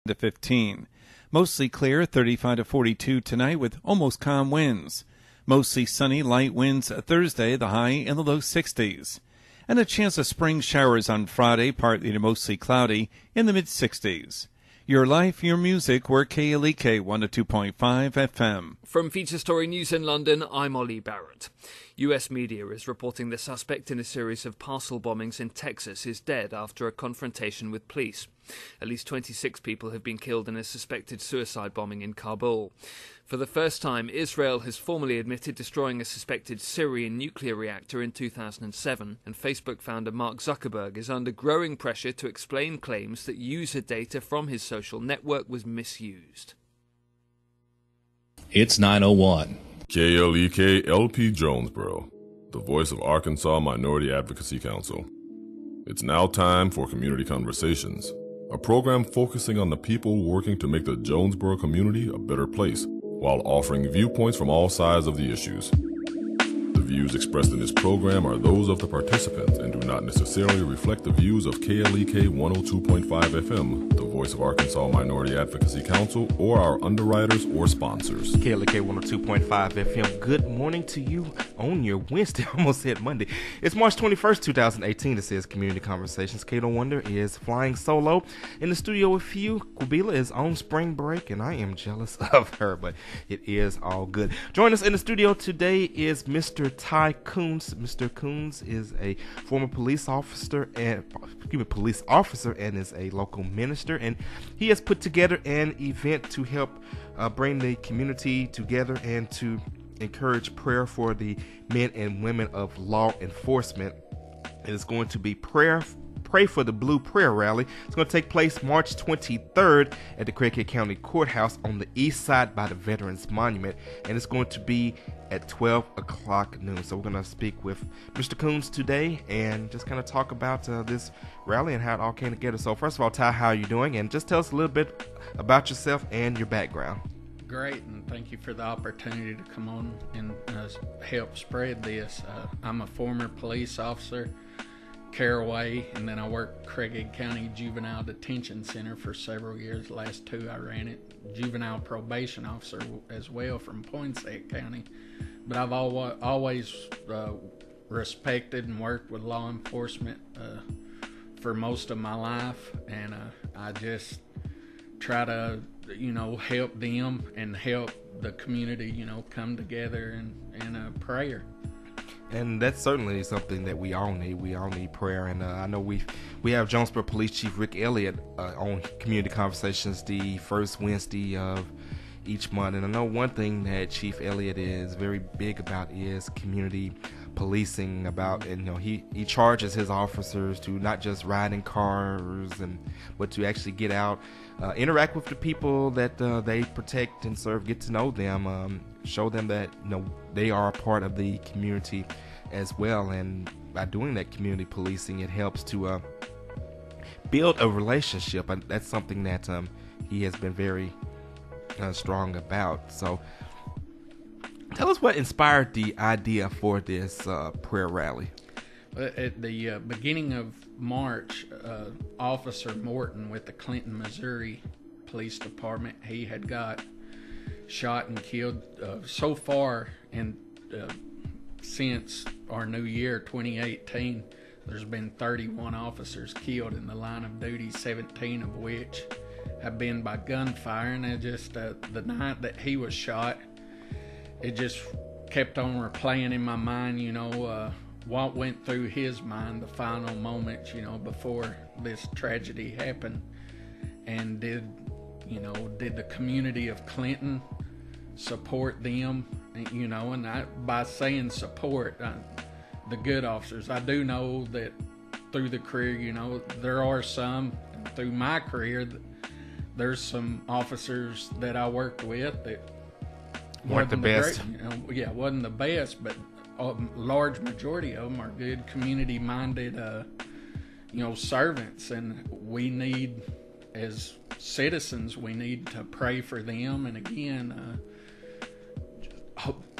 to 15. Mostly clear, 35 to 42 tonight with almost calm winds. Mostly sunny, light winds Thursday, the high in the low 60s. And a chance of spring showers on Friday, partly to mostly cloudy, in the mid-60s. Your life, your music, we're KLEK 102.5 FM. From Feature Story News in London, I'm Ollie Barrett. US media is reporting the suspect in a series of parcel bombings in Texas is dead after a confrontation with police. At least 26 people have been killed in a suspected suicide bombing in Kabul. For the first time, Israel has formally admitted destroying a suspected Syrian nuclear reactor in 2007, and Facebook founder Mark Zuckerberg is under growing pressure to explain claims that user data from his social network was misused. It's 9:01. KLEK LP Jonesboro, the voice of Arkansas Minority Advocacy Council. It's now time for Community Conversations, a program focusing on the people working to make the Jonesboro community a better place, while offering viewpoints from all sides of the issues. The views expressed in this program are those of the participants and do not necessarily reflect the views of KLEK 102.5 FM, the voice of Arkansas Minority Advocacy Council, or our underwriters or sponsors. KLEK 102.5 FM, good morning to you on your Wednesday, almost said Monday. It's March 21st, 2018. This is Community Conversations. Kato Wonder is flying solo. In the studio with you, Kubila is on spring break, and I am jealous of her, but it is all good. Join us in the studio today is Mr. Ty Koons. Mr. Koons is a former police officer and is a local minister, and he has put together an event to help bring the community together and to encourage prayer for the men and women of law enforcement. It is going to be Pray for the Blue Prayer Rally. It's going to take place March 23rd at the Craighead County Courthouse on the east side by the Veterans Monument, and it's going to be at 12 o'clock noon. So we're going to speak with Mr. Koons today and just kind of talk about this rally and how it all came together. So first of all, Ty, how are you doing? And just tell us a little bit about yourself and your background. Great, and thank you for the opportunity to come on and help spread this. I'm a former police officer, Caraway, and then I worked Craighead County Juvenile Detention Center for several years. The last two I ran it. Juvenile probation officer as well from Poinsett County. But I've always respected and worked with law enforcement for most of my life, and I just try to help them and help the community come together in prayer. And that's certainly something that we all need. We all need prayer. And I know we have Jonesboro Police Chief Rick Elliott on Community Conversations the first Wednesday of each month. And I know one thing that Chief Elliott is very big about is community policing. He charges his officers to not just ride in cars, but to actually get out, interact with the people that they protect and serve, get to know them, show them that they are a part of the community as well. And by doing that community policing, it helps to build a relationship, and that's something that he has been very strong about. So tell us what inspired the idea for this prayer rally. At the beginning of March, Officer Morton with the Clinton, Missouri Police Department, he had got shot and killed so far. And since our new year, 2018, there's been 31 officers killed in the line of duty, 17 of which have been by gunfire. And it just the night that he was shot, it just kept on replaying in my mind, what went through his mind the final moments, before this tragedy happened. And did the community of Clinton support them? And by saying support, the good officers, I do know that through the career, there are some, through my career, there's some officers that I worked with that weren't the best. Wasn't the best, but a large majority of them are good, community-minded, servants, and we need, as citizens, we need to pray for them, and again,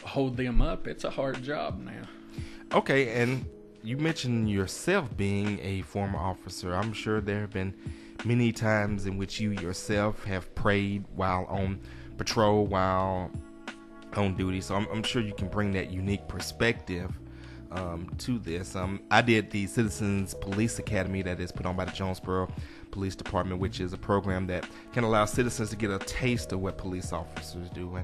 hold them up. It's a hard job now. Okay, and you mentioned yourself being a former officer. I'm sure there have been many times in which you yourself have prayed while on patrol, while on duty. So I'm sure you can bring that unique perspective to this. I did the Citizens Police Academy that is put on by the Jonesboro Police Department, which is a program that can allow citizens to get a taste of what police officers do.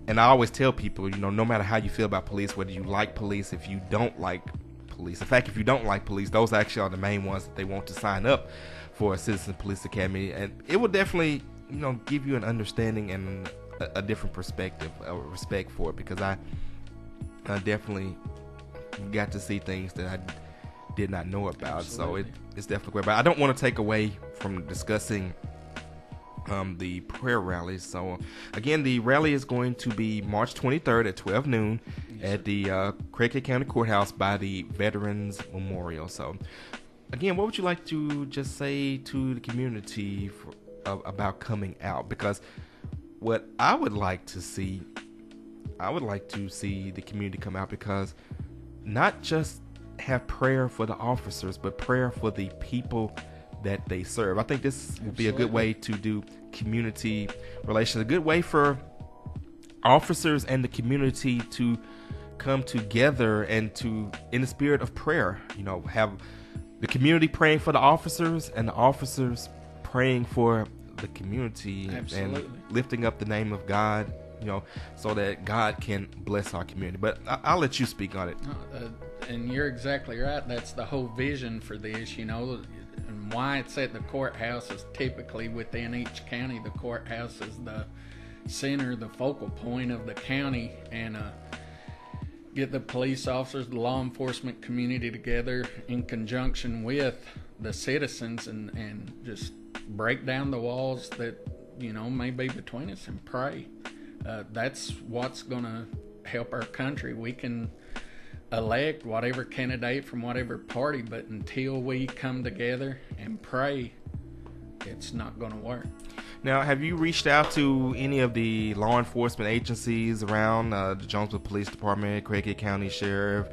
And I always tell people, no matter how you feel about police, whether you like police, if you don't like police, in fact, if you don't like police, those actually are the main ones that they want to sign up for a Citizens Police Academy. And it will definitely, give you an understanding and a different perspective, a respect for it, because I definitely got to see things that I did not know about. Absolutely. So it's definitely great. But I don't want to take away from discussing the prayer rallies. So again, the rally is going to be March 23rd at 12 noon at the Craighead County Courthouse by the Veterans Memorial. So again, what would you like to just say to the community about coming out? Because what I would like to see the community come out, because not just have prayer for the officers, but prayer for the people that they serve. I think this would be a good way to do community relations, a good way for officers and the community to come together and to, in the spirit of prayer, have the community praying for the officers and the officers praying for the community. Absolutely. And lifting up the name of God, so that God can bless our community. But I'll let you speak on it. And you're exactly right. That's the whole vision for this, and why it's at the courthouse is typically within each county. The courthouse is the center, the focal point of the county, and get the police officers, the law enforcement community together in conjunction with the citizens and just break down the walls that, may be between us and pray. That's what's going to help our country. We can elect whatever candidate from whatever party, but until we come together and pray, it's not going to work. Now, have you reached out to any of the law enforcement agencies around the Jonesboro Police Department, Craighead County Sheriff,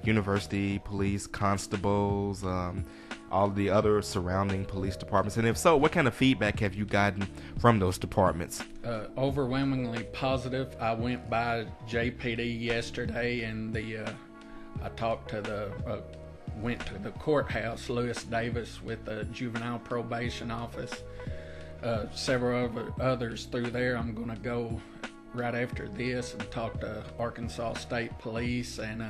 University Police Constables, all the other surrounding police departments? And if so, what kind of feedback have you gotten from those departments? Overwhelmingly positive. I went by JPD yesterday, and I talked to went to the courthouse, Lewis Davis, with the juvenile probation office. Several others through there. I'm going to go right after this and talk to Arkansas State Police and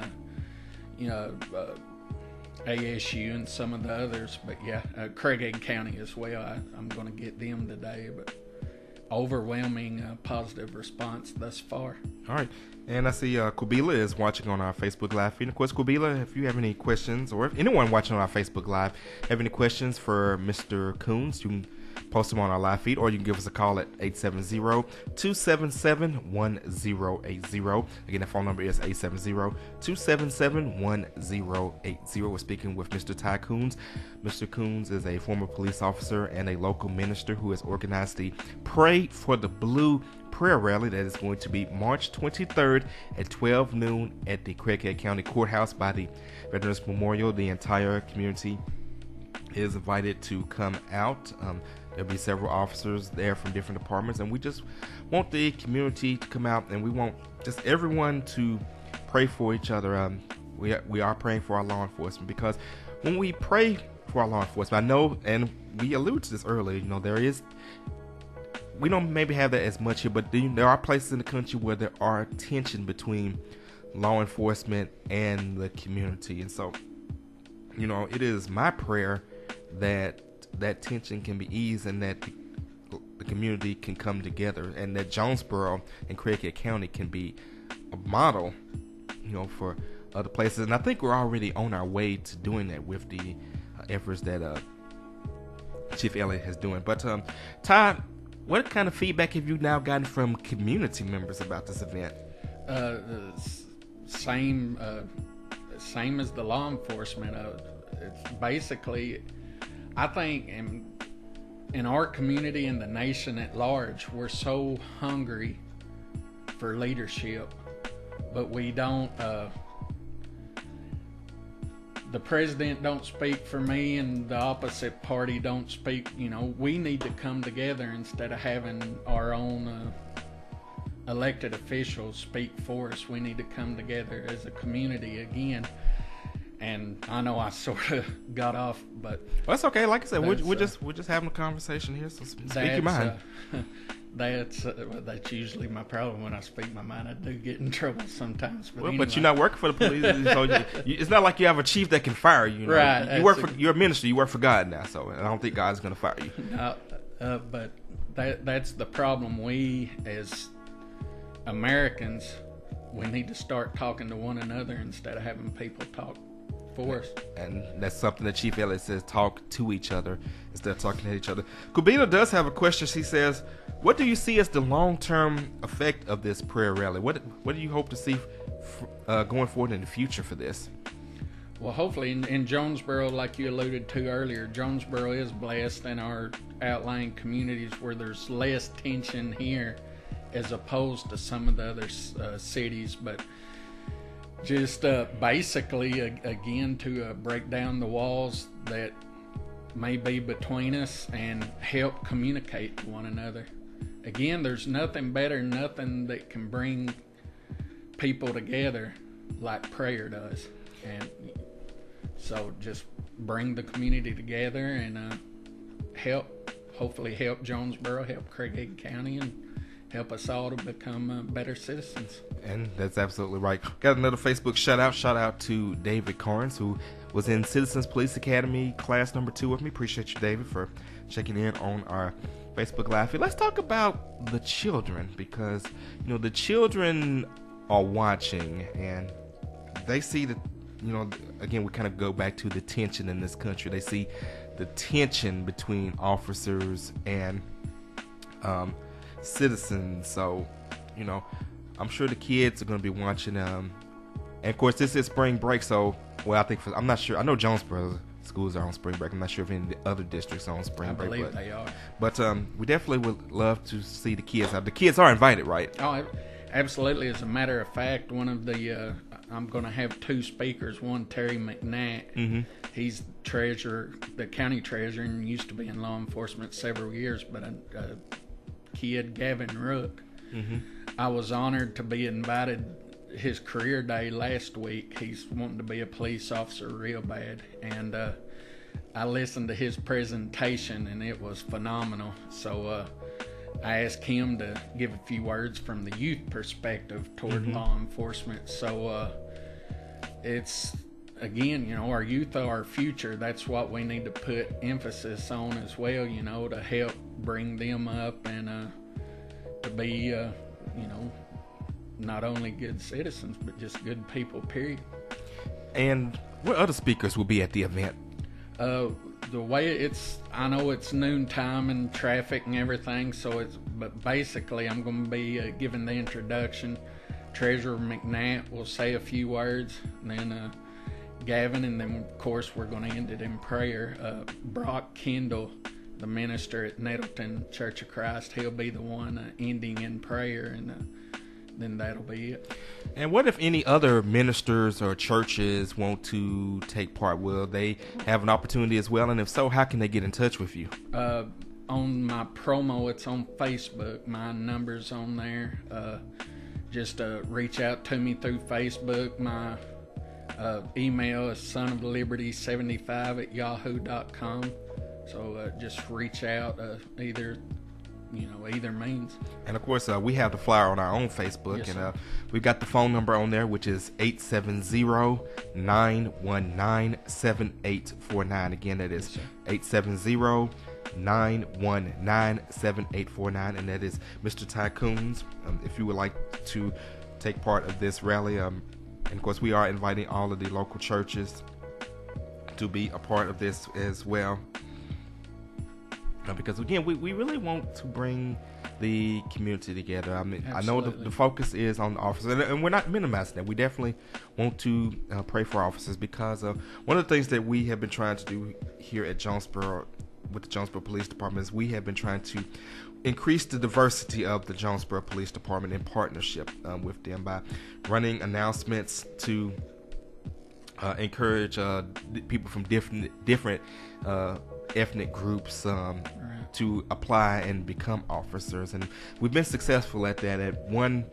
ASU and some of the others. But yeah, Craighead County as well. I'm going to get them today. But overwhelming positive response thus far. All right. And I see Kubila is watching on our Facebook Live feed. And of course, Kubila, if you have any questions, or if anyone watching on our Facebook Live have any questions for Mr. Koons, you can post them on our live feed, or you can give us a call at 870-277-1080. Again, that phone number is 870-277-1080. We're speaking with Mr. Ty Koons. Mr. Koons is a former police officer and a local minister who has organized the Pray for the Blue prayer rally that is going to be March 23rd at 12 noon at the Craighead County Courthouse by the Veterans Memorial. The entire community is invited to come out. There'll be several officers there from different departments, and we just want the community to come out, and we want just everyone to pray for each other. We are praying for our law enforcement, because when we pray for our law enforcement, I know, and we alluded to this earlier, we don't maybe have that as much here, but there are places in the country where there are tension between law enforcement and the community. And so, it is my prayer that that tension can be eased, and that the community can come together, and that Jonesboro and Craighead County can be a model, for other places. And I think we're already on our way to doing that with the efforts that Chief Elliott is doing. But Todd, what kind of feedback have you now gotten from community members about this event? Same as the law enforcement. It's basically, I think in our community and the nation at large, we're so hungry for leadership, but we don't the president don't speak for me and the opposite party don't speak, we need to come together instead of having our own elected officials speak for us. We need to come together as a community again. And I know I sort of got off, but well, that's okay. Like I said, we're just having a conversation here, so speak your mind. That's usually my problem when I speak my mind. I do get in trouble sometimes. But, but you're not working for the police, so it's not like you have a chief that can fire you. Right. You're a minister. You work for God now, so I don't think God's going to fire you. No, but that's the problem. We as Americans, we need to start talking to one another instead of having people talk for us. And that's something that Chief Elliott says, talk to each other instead of talking at each other. Kubina does have a question. She says, what do you see as the long-term effect of this prayer rally? What do you hope to see going forward in the future for this? Well, hopefully in Jonesboro, like you alluded to earlier, Jonesboro is blessed in our outlying communities where there's less tension here as opposed to some of the other cities. But just basically, again, to break down the walls that may be between us and help communicate to one another. Again, there's nothing better, nothing that can bring people together like prayer does. And so just bring the community together and hopefully help Jonesboro, help Craighead County, and help us all to become better citizens. And that's absolutely right. Got another Facebook shout out to David Koons, who was in Citizens Police Academy class number 2 with me. Appreciate you, David, for checking in on our Facebook Live. Let's talk about the children, because the children are watching and they see that, again, we kind of go back to the tension in this country. They see the tension between officers and citizens. So, I'm sure the kids are going to be watching. And of course, this is spring break. So, I'm not sure. I know Jonesboro schools are on spring break. I'm not sure if any of the other districts are on spring break. I believe they are. But we definitely would love to see the kids out. The kids are invited, right? Oh, absolutely. As a matter of fact, one of the I'm going to have 2 speakers. One, Terry McNatt. Mm-hmm. He's the county treasurer, and used to be in law enforcement several years. But a kid, Gavin Rook. Mm-hmm. I was honored to be invited his career day last week. He's wanting to be a police officer real bad, and I listened to his presentation and it was phenomenal. So I asked him to give a few words from the youth perspective toward law enforcement. So it's, again, our youth are our future. That's what we need to put emphasis on as well, to help bring them up and to be not only good citizens, but just good people, period. And what other speakers will be at the event? The way I know it's noontime and traffic and everything, but basically I'm going to be giving the introduction. Treasurer McNatt will say a few words, and then Gavin, and then of course we're going to end it in prayer. Brock Kendall, the minister at Nettleton Church of Christ, he'll be the one ending in prayer, and then that'll be it. And what if any other ministers or churches want to take part? Will they have an opportunity as well? And if so, how can they get in touch with you? On my promo, it's on Facebook. My number's on there. Just reach out to me through Facebook. My email is sonofliberty75@yahoo.com. So just reach out either means. And of course, we have the flyer on our own Facebook, yes, and we've got the phone number on there, which is 870-919-7849. Again, that is 870-919-7849, and that is Mr. Ty Koons. If you would like to take part of this rally, and of course, we are inviting all of the local churches to be a part of this as well. Because again, we really want to bring the community together. I mean, absolutely. I know the focus is on the officers, and we're not minimizing that. We definitely want to pray for officers, because one of the things that we have been trying to do here at Jonesboro with the Jonesboro Police Department is we have been trying to increase the diversity of the Jonesboro Police Department in partnership with them by running announcements to encourage people from different ethnic groups to apply and become officers. And we've been successful at that. At one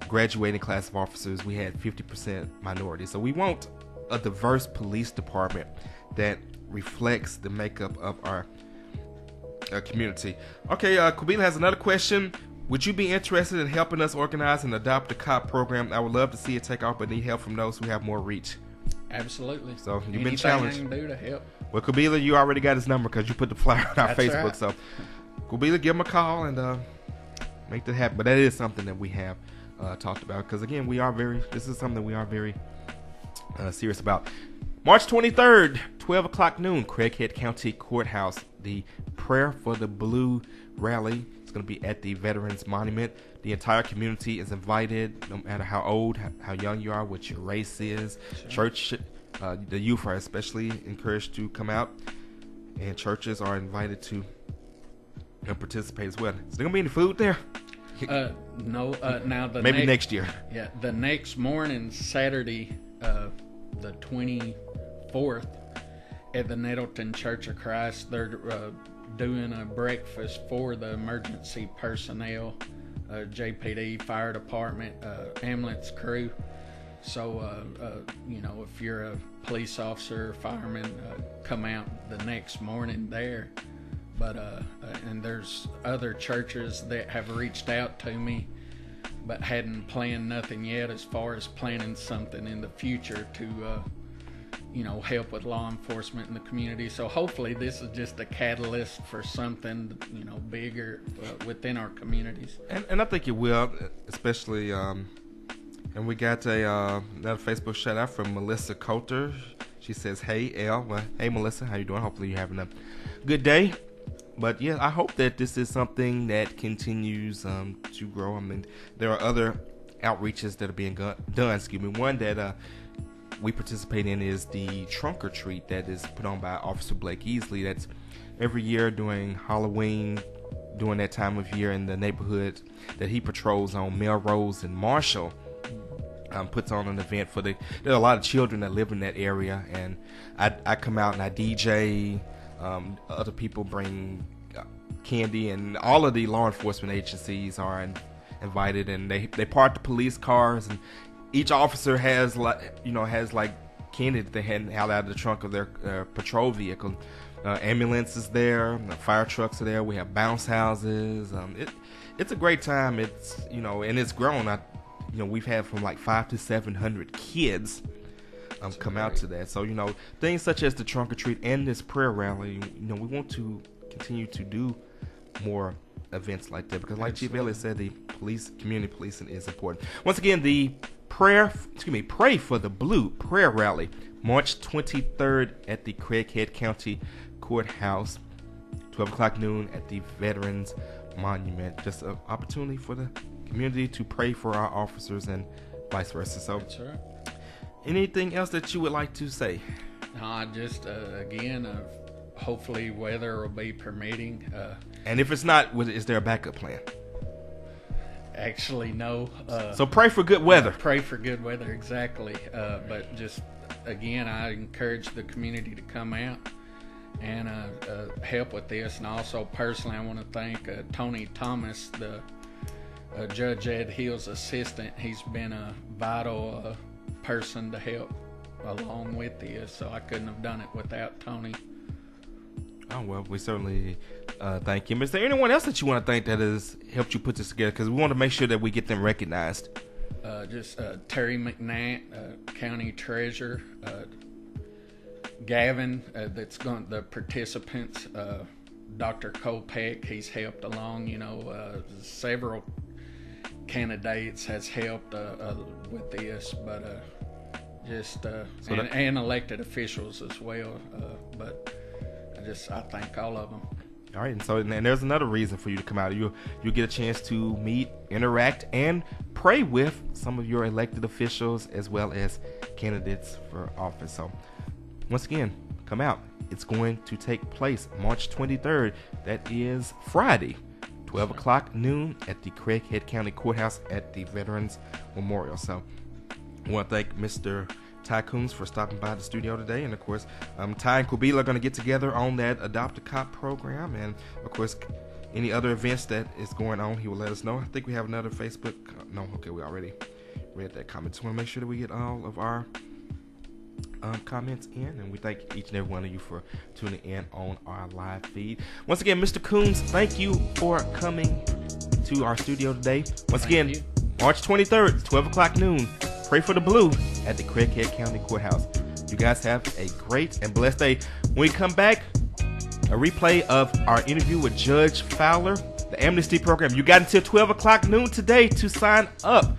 graduating class of officers, we had 50% minority. So we want a diverse police department that reflects the makeup of our community. Okay, Kabila has another question. Would you be interested in helping us organize and adopt a cop program? I would love to see it take off, but need help from those who have more reach. Absolutely. So you've been Anything challenged. I can do to help. Well, Kabila, you already got his number because you put the flyer on our That's Facebook. right. So, Kabila, give him a call and make that happen. But that is something that we have talked about because, again, this is something we are very serious about. March 23rd, 12 o'clock noon, Craighead County Courthouse. The Prayer for the Blue rally is going to be at the Veterans Monument. The entire community is invited, no matter how old, how young you are, what your race is. Sure. Church, the youth are especially encouraged to come out, and churches are invited to participate as well. Is there going to be any food there? No. Now maybe next year. Yeah, the next morning, Saturday, the 24th, at the Nettleton Church of Christ, they're doing a breakfast for the emergency personnel, JPD, fire department, ambulance crew. So, if you're a police officer, fireman, come out the next morning there. But and there's other churches that have reached out to me, but hadn't planned nothing yet as far as planning something in the future to help with law enforcement in the community. So hopefully this is just a catalyst for something bigger within our communities. And I think it will, especially and we got another Facebook shout out from Melissa Coulter. She says, "Hey El, well, hey Melissa, how you doing? Hopefully you're having a good day." But yeah, I hope that this is something that continues to grow. I mean, there are other outreaches that are being done. One that we participate in is the trunk or treat that is put on by Officer Blake Easley. That's every year during Halloween, during that time of year in the neighborhood that he patrols on Melrose and Marshall. Puts on an event there are a lot of children that live in that area, and I come out and I DJ. Other people bring candy, and all of the law enforcement agencies are invited, and they park the police cars, and each officer has candy that they hand out of the trunk of their patrol vehicle. Ambulance is there, fire trucks are there. We have bounce houses. It's a great time. It's and it's grown. We've had from like 500 to 700 kids come out to that. So things such as the trunk or treat and this prayer rally. We want to continue to do more events like that because, like Chief Elliott said, the community policing is important. Once again, the Pray for the Blue prayer rally, March 23rd at the Craighead County Courthouse, 12 o'clock noon at the Veterans Monument. Just an opportunity for the community to pray for our officers and vice versa. So, that's right. Anything else that you would like to say? Just again, hopefully weather will be permitting. And if it's not, is there a backup plan? Actually, no. So pray for good weather. Pray for good weather, exactly. But just, again, I encourage the community to come out and help with this. And also, personally, I want to thank Tony Thomas, the Judge Ed Hill's assistant. He's been a vital person to help along with this, so I couldn't have done it without Tony. Oh, well, we certainly thank him. Is there anyone else that you want to thank that has helped you put this together? Because we want to make sure that we get them recognized. Just Terry McNatt, County Treasurer, Gavin, the participants, Dr. Kopek, he's helped along, several candidates has helped with this, but and elected officials as well, but I thank all of them. All right, and there's another reason for you to come out. You'll get a chance to meet, interact, and pray with some of your elected officials as well as candidates for office. So once again, come out. It's going to take place March 23rd. That is Friday, 12 o'clock noon at the Craighead County Courthouse at the Veterans Memorial. So I want to thank Mr. Ty Koons for stopping by the studio today. And, of course, Ty and Kubila are going to get together on that Adopt a Cop program. And, of course, any other events that is going on, he will let us know. I think we have another Facebook. No, okay, we already read that comment. So we want to make sure that we get all of our comments in. And we thank each and every one of you for tuning in on our live feed. Once again, Mr. Koons, thank you for coming to our studio today. Once again, March 23rd, 12 o'clock noon. Pray for the blue at the Craighead County Courthouse. You guys have a great and blessed day. When we come back, a replay of our interview with Judge Fowler, the amnesty program. You got until 12 o'clock noon today to sign up.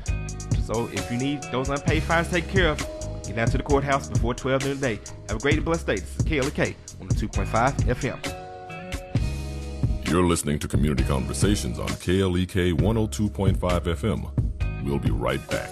So if you need those unpaid fines taken care of, get down to the courthouse before 12 noon today. Have a great and blessed day. This is KLK on the 2.5 FM. You're listening to Community Conversations on KLEK 102.5 FM. We'll be right back.